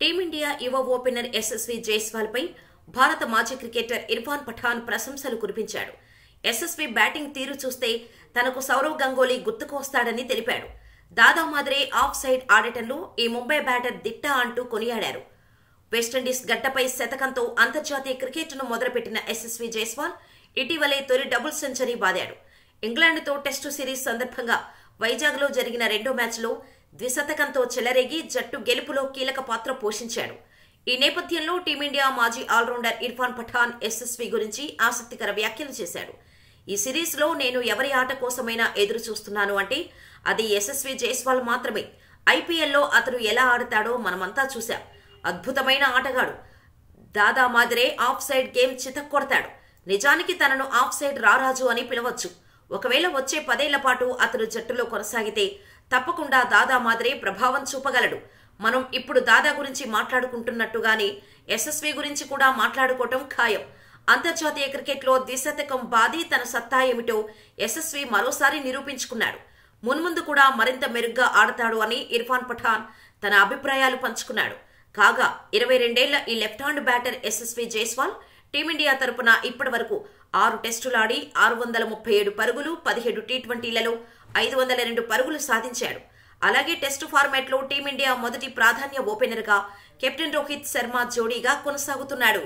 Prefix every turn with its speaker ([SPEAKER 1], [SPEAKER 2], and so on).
[SPEAKER 1] Team India యువ opener Yashasvi Jaiswal పై భారత మాజీ క్రికెటర్ ఇర్ఫాన్ పఠాన్ ప్రశంసలు కురిపించాడు. యశస్వి బ్యాటింగ్ తీరు చూస్తే తనకు సౌరవ్ గంగూలీ గుర్తుకు వస్తాడని తెలిపాడు. దాదా మాదిరే ఆఫ్ సైడ్ ఆడటంలో ఈ ముంబై బ్యాటర్ దిట్ట అంటూ కొనియాడారు. వెస్టిండీస్ గడ్డపై శతకంతో అంతర్జాతీయ క్రికెట్ను మొదలుపెట్టిన యశస్వి జైస్వాల్ ఇటీవలే తొలి డబుల్ సెంచరీ బాదాడు. ఇంగ్లాండ్తో టెస్టు సిరీస్ సందర్భంగా వైజాగ్లో జరిగిన రెండో మ్యాచ్లో ద్విశతకంతో చెలరేగి జట్టు గెలుపులో కీలక పాత్ర పోషించాడు. ఈ నేపథ్యంలో టీమిండియా మాజీ ఆల్రౌండర్ ఇర్ఫాన్ పఠాన్ యశస్వి గురించి ఆసక్తికర వ్యాఖ్యలు చేశాడు. ఈ సిరీస్లో నేను ఎవరి ఆట కోసమైనా ఎదురు చూస్తున్నాను అంటే అది యశస్వి జైస్వాల్ మాత్రమే. ఐపీఎల్లో అతను ఎలా ఆడతాడో మనమంతా చూశాం. అద్భుతమైన ఆటగాడు. దాదా మాదిరే ఆఫ్ సైడ్ గేమ్ చితక్కొడతాడు. నిజానికి తనను ఆఫ్ సైడ్ రారాజు అని పిలవచ్చు. ఒకవేళ వచ్చే 10 ఏళ్ల పాటు అతను జట్టులో కొనసాగితే తప్పకుండా దాదా మాదిరే ప్రభావం చూపగలడు. మనం ఇప్పుడు దాదా గురించి మాట్లాడుకుంటున్నట్టుగానే యశస్వి గురించి కూడా మాట్లాడుకోవటం ఖాయం. అంతర్జాతీయ క్రికెట్లో ద్విశతకం బాది తన సత్తా ఏమిటో యశస్వి మరోసారి నిరూపించుకున్నాడు. మున్ముందు కూడా మరింత మెరుగ్గా ఆడతాడు అని ఇర్ఫాన్ పఠాన్ తన అభిప్రాయాలు పంచుకున్నాడు. కాగా 22 ఏళ్ల ఈ left hand batter Yashasvi Jaiswal team India తరపున ఇప్పటి వరకు 6 టెస్టులాడి 637 పరుగులు, 17 టీ20లలో 502 పరుగులు సాధించాడు. అలాగే టెస్టు ఫార్మాట్లో టీమిండియా మొదటి ప్రాధాన్య ఓపెనర్గా కెప్టెన్ రోహిత్ శర్మ జోడీగా కొనసాగుతున్నాడు.